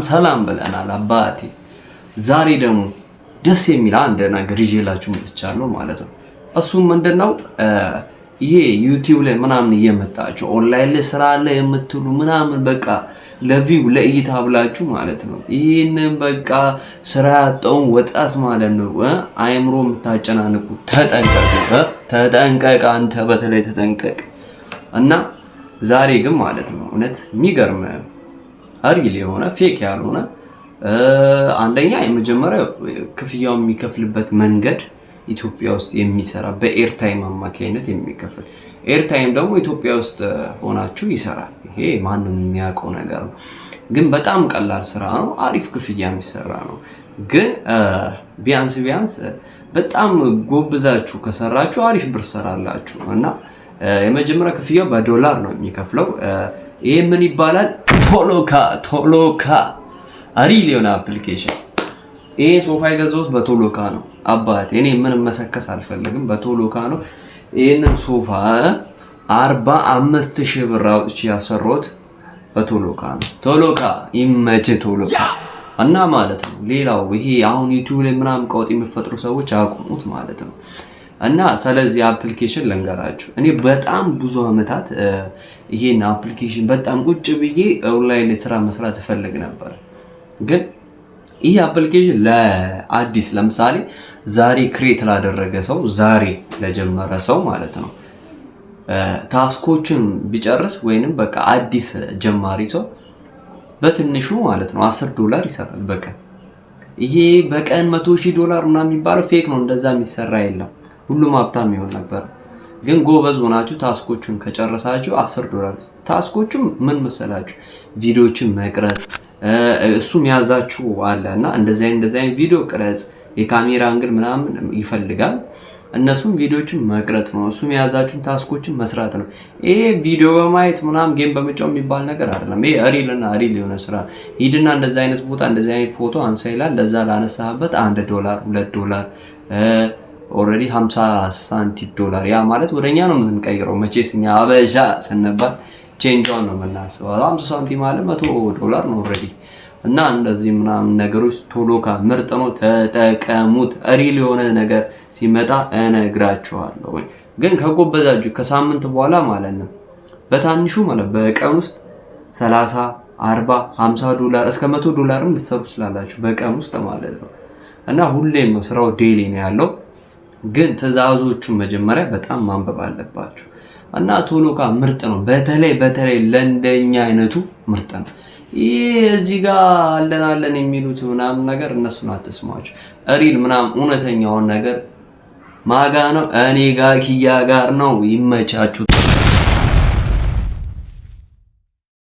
ሰላም ብለናል አባቴ። ዛሬ ደግሞ ደስ የሚል አንድ ነገር ይዤላችሁ መጥቻለሁ ማለት ነው። እሱም ምንድነው ይሄ ዩቲዩብ ላይ ምናምን እየመጣችሁ ኦንላይን ላይ ስራ አለ የምትሉ ምናምን በቃ ለቪው ለእይታ ብላችሁ ማለት ነው። ይሄንን በቃ ስራ ያጣውን ወጣት ማለት ነው አይምሮ የምታጨናንቁ ተጠንቀቅ፣ አንተ በተለይ ተጠንቀቅ። እና ዛሬ ግን ማለት ነው እውነት የሚገርም አሪል የሆነ ፌክ ያልሆነ አንደኛ የመጀመሪያው ክፍያው የሚከፍልበት መንገድ ኢትዮጵያ ውስጥ የሚሰራ በኤርታይም አማካይነት የሚከፍል ኤርታይም ደግሞ ኢትዮጵያ ውስጥ ሆናችሁ ይሰራል። ይሄ ማንም የሚያውቀው ነገር ነው። ግን በጣም ቀላል ስራ ነው። አሪፍ ክፍያ የሚሰራ ነው። ግን ቢያንስ በጣም ጎብዛችሁ ከሰራችሁ አሪፍ ብር ሰራላችሁ እና የመጀመሪያ ክፍያው በዶላር ነው የሚከፍለው። ይሄ ምን ይባላል? ቶሎካ አሪል የሆነ አፕሊኬሽን። ይሄ ሶፋ የገዛሁት በቶሎካ ነው አባቴ። እኔ ምንም መሰከስ አልፈልግም፣ በቶሎካ ነው። ይሄንን ሶፋ 45,000 ብር አውጥቼ ያሰራሁት በቶሎካ ነው። ቶሎካ ይመች ቶሎካ እና ማለት ነው። ሌላው ይሄ አሁን ዩቲዩብ ላይ ምናምን ቀውጥ የሚፈጥሩ ሰዎች አያቁሙት ማለት ነው። እና ስለዚህ አፕሊኬሽን ልንገራችሁ። እኔ በጣም ብዙ አመታት ይሄን አፕሊኬሽን በጣም ቁጭ ብዬ ኦንላይን ላይ ስራ መስራት እፈልግ ነበር። ግን ይሄ አፕሊኬሽን ለአዲስ ለምሳሌ ዛሬ ክሬት ላደረገ ሰው ዛሬ ለጀመረ ሰው ማለት ነው ታስኮችን ቢጨርስ ወይንም በቃ አዲስ ጀማሪ ሰው በትንሹ ማለት ነው $10 ይሰራል በቀን። ይሄ በቀን $100,000 ምናምን የሚባለው ፌክ ነው። እንደዛ የሚሰራ የለም። ሁሉም ሀብታም ይሆን ነበር። ግን ጎበዝ ሆናችሁ ታስኮቹን ከጨረሳችሁ $10። ታስኮቹም ምን መሰላችሁ? ቪዲዮዎችን መቅረጽ እሱም ያዛችሁ አለና እንደዚህ አይነት ቪዲዮ ቅረጽ፣ የካሜራ አንግል ምናምን ይፈልጋል። እነሱም ቪዲዮዎችን መቅረጽ ነው። እሱም ያዛችሁን ታስኮችን መስራት ነው። ይሄ ቪዲዮ በማየት ምናምን ጌም በመጫወት የሚባል ነገር አይደለም። ይሄ ሪል የሆነ ስራ። ሂድና እንደዚህ አይነት ቦታ እንደዚህ አይነት ፎቶ አንሳ ይላል። ለዛ ላነሳበት $1 $2 ኦሬዲ 50 ሳንቲም ዶላር። ያ ማለት ወደኛ ነው የምንቀይረው። መቼስ እኛ አበሻ ስንባል ቼንጇን ነው የምናስበው። 50 ሳንቲም ማለት $100 ነው ኦሬዲ። እና እንደዚህ ምናምን ነገሮች ቶሎካ ምርጥ ነው፣ ተጠቀሙት። ሪል የሆነ ነገር ሲመጣ እነግራችኋለሁ። ግን ከጎበዛችሁ ከሳምንት በኋላ ማለት ነው በታንሹ ማለት በቀን ውስጥ 30 40 $50 እስከ $100 ልትሰሩ ትችላላችሁ በቀን ውስጥ ማለት ነው። እና ሁሌም ነው ስራው ዴይሊ ነው ያለው። ግን ትዕዛዞቹን መጀመሪያ በጣም ማንበብ አለባችሁ። እና ቶሎካ ምርጥ ነው። በተለይ ለእንደኛ አይነቱ ምርጥ ነው። ይሄ እዚህ ጋር አለን የሚሉት ምናምን ነገር እነሱን አትስማችሁ። ሪል ምናምን እውነተኛውን ነገር ማጋ ነው። እኔ ጋር ኪያ ጋር ነው። ይመቻችሁ።